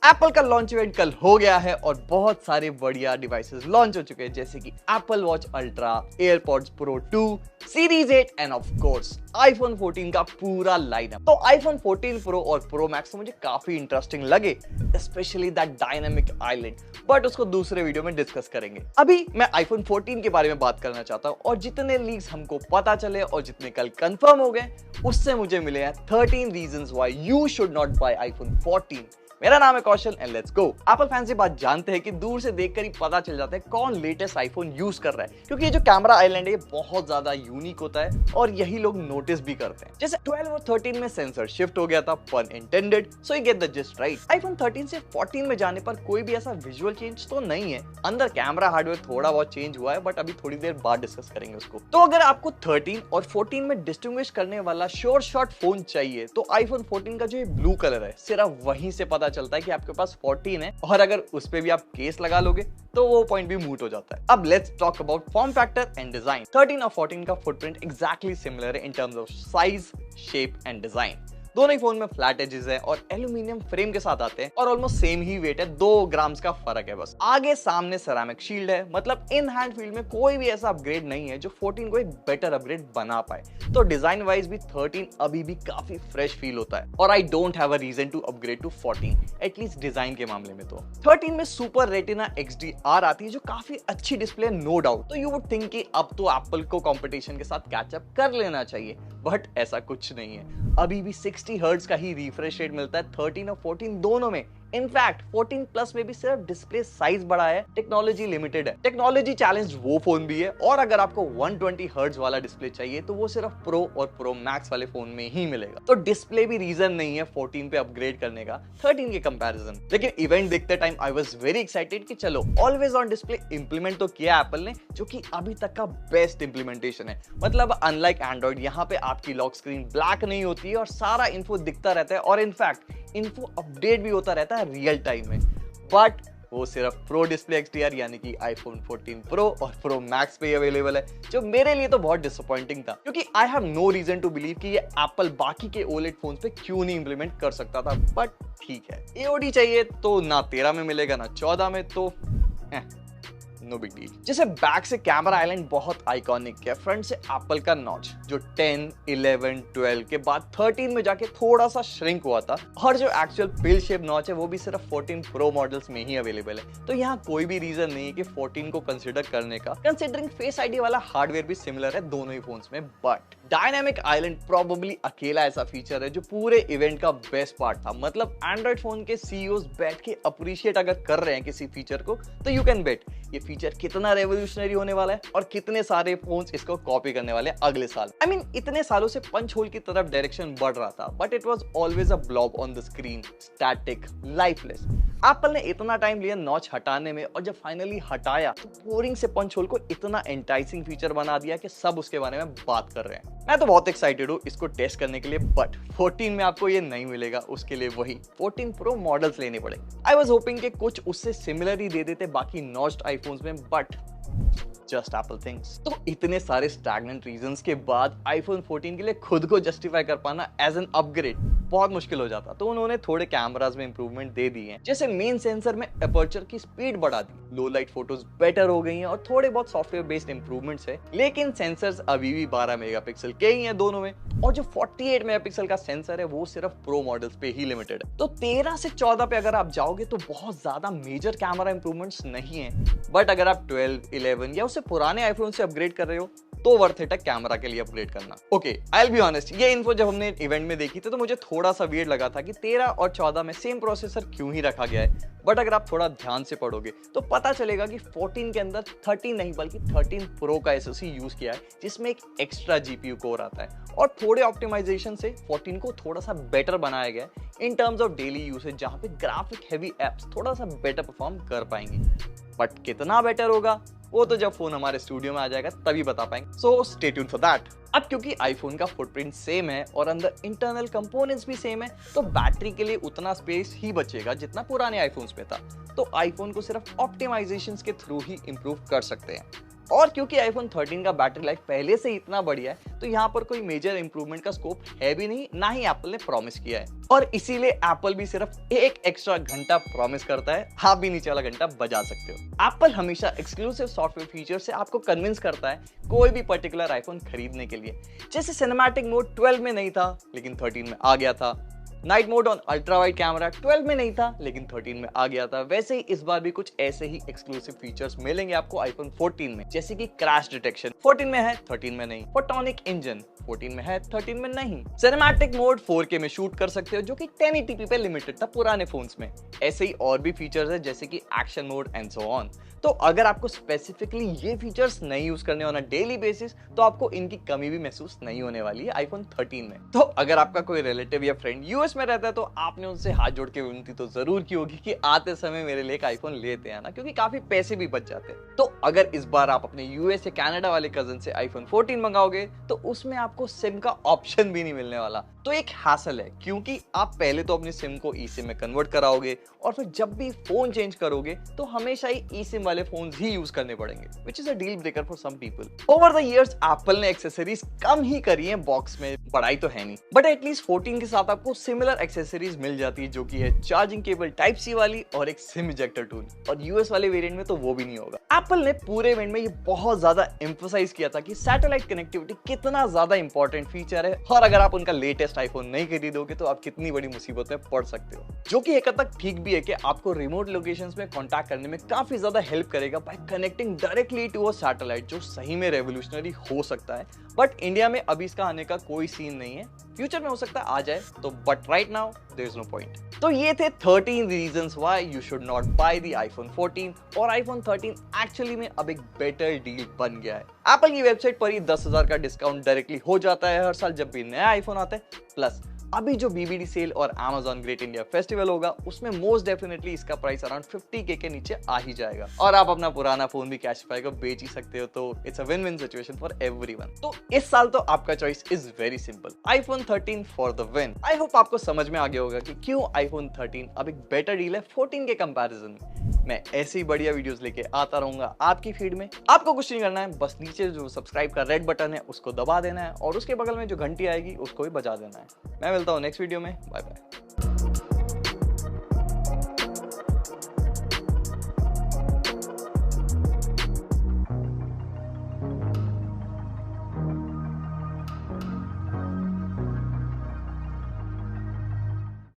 Apple का launch event कल हो गया है और बहुत सारे बढ़िया डिवाइसेस लॉन्च हो चुके हैं, जैसे कि Apple watch ultra, AirPods pro 2, series 8 end of course iPhone 14 का पूरा लाइनअप। तो आईफोन 14 प्रो और प्रो मैक्स तो मुझे काफी इंटरेस्टिंग लगे, specially that dynamic island, but उसको दूसरे वीडियो में डिस्कस करेंगे। अभी मैं आईफोन 14 के बारे में बात करना चाहता हूं और जितने लीक्स हमको पता चले और जितने कल कंफर्म हो गए उससे मुझे मिले हैं 13 reasons why you should not buy iPhone 14। मेरा नाम है Kaushal and let's go. Apple fans ये बात जानते हैं कि दूर से देखकर ही पता चल जाता है कौन लेटेस्ट आईफोन यूज कर रहा है, क्योंकि ये जो कैमरा आइलैंड है ये बहुत ज्यादा यूनिक होता है और यही लोग नोटिस भी करते हैं। जैसे 12 और 13 में सेंसर शिफ्ट हो गया था, पन intended, so you get the gist right. IPhone 13 से 14 में जाने पर कोई भी ऐसा विजुअल चेंज तो नहीं है। अंदर कैमरा हार्डवेयर थोड़ा बहुत चेंज हुआ है, बट अभी थोड़ी देर बाद डिस्कस करेंगे उसको। तो अगर आपको 13 और 14 में डिस्टिंग्विश करने वाला श्योर शॉट फोन चाहिए तो आईफोन 14 का जो ये ब्लू कलर है सिर्फ वहीं से पता चलता है कि आपके पास 14 है, और अगर उस पे भी आप केस लगा लोगे तो वो पॉइंट भी मूट हो जाता है। अब let's talk about form factor and design. 13 और 14 का फुटप्रिंट एग्जैक्टली सिमिलर है in terms of size, shape and design. दोनों ही फोन में फ्लैट एजेस है और एल्यूमिनियम फ्रेम के साथ आते हैं और ऑलमोस्ट सेम ही वेट है, 2 ग्राम्स का फर्क है बस। आगे सामने सेरामिक शील्ड है, मतलब इन हैंड फील्ड में कोई भी ऐसा अपग्रेड नहीं है जो 14 को एक बेटर अपग्रेड बना पाए। तो डिजाइन वाइज भी 13 अभी भी काफी फ्रेश फील होता है और I don't have a reason to upgrade to 14, at least design के मामले में। तो 13 में सुपर रेटिना XDR आती है जो काफी अच्छी डिस्प्ले, नो डाउट। तो यू वुड थिंक कि अब तो एप्पल को कंपटीशन के साथ कैचअप कर लेना चाहिए, बट ऐसा कुछ नहीं है। अभी भी 60 हर्ट्ज का ही रिफ्रेश रेट मिलता है 13 और 14 दोनों में। इनफैक्ट 14 प्लस में भी सिर्फ डिस्प्ले साइज बड़ा है, टेक्नोलॉजी लिमिटेड है। टेक्नोलॉजी चैलेंज वो फोन भी है, और अगर आपको 120 हर्ट्ज वाला डिस्प्ले चाहिए तो वो सिर्फ प्रो और प्रो मैक्स वाले फोन में ही मिलेगा। तो डिस्प्ले भी रीजन नहीं है 14 पे अपग्रेड करने का 13 के कंपैरिजन। लेकिन इवेंट देखते time I was very excited कि चलो ऑलवेज ऑन डिस्प्ले इंप्लीमेंट तो किया एप्पल ने, जो कि अभी तक का बेस्ट इंप्लीमेंटेशन है। मतलब अनलाइक एंड्रॉइड, यहाँ पे आपकी लॉक स्क्रीन ब्लैक नहीं होती है और सारा इन्फो दिखता रहता है, और इनफैक्ट इन्फो अपडेट भी होता रहता है रियल टाइम में। बट वो सिर्फ प्रो डिस्प्ले XDR यानी कि आईफोन 14 प्रो और प्रो मैक्स पे अवेलेबल है, जो मेरे लिए तो बहुत डिसअपॉइंटिंग था, क्योंकि I have no reason to believe कि ये एप्पल बाकी के OLED फोन्स पे क्यों नहीं इंप्लीमेंट कर सकता था। बट ठीक है, AOD चाहिए तो ना 13 में मिलेगा ना 14 में, तो नो बिग डील। जैसे बैक से कैमरा आइलैंड बहुत आइकॉनिक है, फ्रंट से एप्पल का नॉच जो 10, 11, 12 के बाद 13 में जाके थोड़ा सा श्रिंक हुआ था, और जो एक्चुअल पिल शेप नॉच है वो भी सिर्फ 14 प्रो मॉडल्स में ही अवेलेबल है। तो यहाँ कोई भी रीजन नहीं है कि 14 को कंसिडर करने का, कंसिडरिंग फेस आईडी वाला हार्डवेयर भी सिमिलर है दोनों ही फोन्स में। बट डायनामिक आइलैंड प्रोबेबली अकेला ऐसा फीचर है जो पूरे इवेंट का बेस्ट पार्ट था। मतलब एंड्रॉइड फोन के CEOs बैठ के अप्रिशिएट अगर कर रहे हैं किसी फीचर को, तो यू कैन बेट ये फीचर कितना रेवोल्यूशनरी होने वाला है और कितने सारे फोन्स इसको कॉपी करने वाले हैं अगले साल। आई मीन इतने सालों से पंच होल की तरफ डायरेक्शन बढ़ रहा था, but it was always a blob on the screen, static, lifeless. Apple ने इतना टाइम लिया नॉच हटाने में, और जब फाइनली हटाया तो बोरिंग से पंच होल को इतना एंटाइसिंग फीचर बना दिया कि सब उसके बारे में बात कर रहे हैं। मैं तो बहुत एक्साइटेड हूँ इसको टेस्ट करने के लिए, बट 14 में आपको ये नहीं मिलेगा। उसके लिए वही 14 प्रो मॉडल्स लेने पड़े। आई वाज होपिंग कि कुछ उससे सिमिलर ही दे देते बाकी नॉच्ड आईफोन्स में, बट जस्ट एप्पल थिंग्स। तो इतने सारे स्टैग्नेंट रीजंस के बाद आईफोन 14 के लिए खुद को जस्टिफाई कर पाना एज एन अपग्रेड बहुत मुश्किल हो जाता। तो उन्होंने थोड़े कैमरास में इंप्रूवमेंट दे दी हैं, जैसे मेन सेंसर में अपर्चर की स्पीड बढ़ा दी, लो लाइट फोटोज बेटर हो गई हैं, और थोड़े बहुत सॉफ्टवेयर बेस्ड इंप्रूवमेंट्स है। लेकिन सेंसर्स अभी भी 12 मेगापिक्सल के ही हैं दोनों में, और जो 48 मेगापिक्सल का सेंसर है वो सिर्फ प्रो मॉडल्स पे ही लिमिटेड है। तो 13 से 14 पे अगर आप जाओगे तो बहुत ज्यादा मेजर कैमरा इंप्रूवमेंट्स नहीं है, बट अगर आप 12, 11 या उससे पुराने आईफोन से अपग्रेड कर रहे हो तो वर्थ इट है कैमरा के लिए अपग्रेड करना। Okay, I will be honest, ये इन्फो जब हमने इवेंट में देखी थी तो मुझे थोड़ा सा वियर्ड लगा था कि 13 और 14 में सेम प्रोसेसर क्यों ही रखा गया है। बट अगर आप थोड़ा ध्यान से पढ़ोगे तो पता चलेगा कि 14 के अंदर 13 नहीं बल्कि 13 प्रो का SoC यूज किया है, जिसमें एक एक्स्ट्रा GPU कोर आता है, और थोड़े ऑप्टिमाइजेशन से 14 को थोड़ा सा बेटर बनाया गया है in terms of daily usage, जहां पे ग्राफिक हैवी एप्स थोड़ा सा बेटर परफॉर्म कर पाएंगे। बट कितना बेटर होगा वो तो जब फोन हमारे स्टूडियो में आ जाएगा तभी बता पाएंगे, so stay tuned for that. अब क्योंकि आईफोन का फुटप्रिंट सेम है और अंदर इंटरनल कंपोनेंट्स भी सेम है, तो बैटरी के लिए उतना स्पेस ही बचेगा जितना पुराने आईफोन्स पे था। तो आईफोन को सिर्फ ऑप्टिमाइजेशंस के थ्रू ही इंप्रूव कर सकते हैं। और क्योंकि आईफोन 13 का बैटरी लाइफ पहले से इतना बढ़िया है, तो यहाँ पर कोई मेजर इंप्रूवमेंट का स्कोप है भी नहीं, ना ही एप्पल ने प्रॉमिस किया है। और इसीलिए एप्पल भी सिर्फ एक एक्स्ट्रा घंटा प्रॉमिस करता है, आप भी नीचे वाला घंटा बजा सकते हो। एप्पल हमेशा एक्सक्लूसिव सॉफ्टवेयर फीचर से आपको कन्विंस करता है कोई भी पर्टिकुलर आईफोन खरीदने के लिए। जैसे सिनेमैटिक मोड 12 में नहीं था लेकिन 13 में आ गया था, night mode on ultra wide camera 12 में नहीं था लेकिन 13 में आ गया था। वैसे ही इस बार भी कुछ ऐसे ही एक्सक्लूसिव फीचर्स मिलेंगे आपको आईफोन 14 में, जैसे कि क्रैश डिटेक्शन 14 में है 13 में नहीं, फोटोनिक इंजन 14 में है 13 में नहीं, सिनेमैटिक मोड 4K में शूट कर सकते हो जो कि 1080p पे लिमिटेड था पुराने फोन्स में। ऐसे ही और भी फीचर्स है जैसे कि action mode and so on. तो अगर आपको स्पेसिफिकली ये फीचर्स नहीं यूज करने ऑन अ डेली बेसिस, तो आपको इनकी कमी भी महसूस नहीं होने वाली है आईफोन 13 में। तो अगर आपका कोई रिलेटिव या फ्रेंड यूएस में रहता है तो आपने उनसे हाथ जोड़ के विनती तो जरूर की होगी कि आते समय मेरे लिए एक आईफोन लेते हैं ना, क्योंकि काफी पैसे भी बच जाते हैं। तो अगर इस बार आप अपने यूएस या कनाडा वाले कजन से आईफोन 14 मंगाओगे तो उसमें आपको सिम का ऑप्शन भी नहीं मिलने वाला। तो एक हैसल है, क्योंकि आप पहले तो अपनी सिम को ई सिम में कन्वर्ट कराओगे और फिर जब भी फोन चेंज करोगे तो हमेशा ही ई सिम वाले फोन ही यूज करने पड़ेंगे, which is a deal breaker for some people. Over the years, Apple ने एक्सेसरीज कम ही करी है, बॉक्स में बढ़ाई तो है नहीं, बट एटलीस्ट 14 के साथ आपको सिमिलर एक्सेसरीज मिल जाती है, जो कि है चार्जिंग केबल टाइप सी वाली और एक सिम इजेक्टर टूल। और यूएस वाले वेरिएंट में तो वो भी नहीं होगा। एप्पल ने पूरे इवेंट में ये बहुत ज्यादा एम्फसाइज किया था कि सैटेलाइट कनेक्टिविटी कितना ज्यादा इंपॉर्टेंट फीचर है, और अगर आप उनका लेटेस्ट आईफोन नहीं खरीदोगे तो आप कितनी बड़ी मुसीबत में पड़ सकते हो। जो कि एक हद तक ठीक भी है कि आपको रिमोट लोकेशंस में कॉन्टैक्ट करने में काफी ज्यादा हेल्प करेगा by connecting directly to a satellite, जो सही में रेवोल्यूशनरी हो सकता है। बट इंडिया में अभी इसका आने का कोई सीन नहीं है, फ्यूचर में हो सकता है आ जाए तो, but right now there is no point. तो ये थे 13 reasons why you should not buy the iPhone 14, और आईफोन 13 एक्चुअली में अब एक बेटर डील बन गया है। एप्पल की वेबसाइट पर ही 10,000 का डिस्काउंट डायरेक्टली हो जाता है हर साल जब भी नया आईफोन आता है। प्लस अभी जो बीबीडी सेल और Amazon ग्रेट इंडिया फेस्टिवल होगा उसमें मोस्ट डेफिनेटली इसका प्राइस अराउंड 50K के नीचे आ ही जाएगा, और आप अपना पुराना फोन भी कैशबैक को बेच ही सकते हो। तो it's a win win situation for everyone. तो इस साल तो आपका choice is very simple, iPhone 13 for the win. I hope आपको समझ में आ गया होगा कि क्यों आईफोन 13 अब एक बेटर डील है 14 के कंपैरिजन में। मैं ऐसी बढ़िया वीडियोस लेके आता रहूंगा आपकी फीड में। आपको कुछ नहीं करना है, बस नीचे जो सब्सक्राइब का रेड बटन है उसको दबा देना है, और उसके बगल में जो घंटी आएगी उसको भी बजा देना है। मैं मिलता हूँ नेक्स्ट वीडियो में, बाय बाय।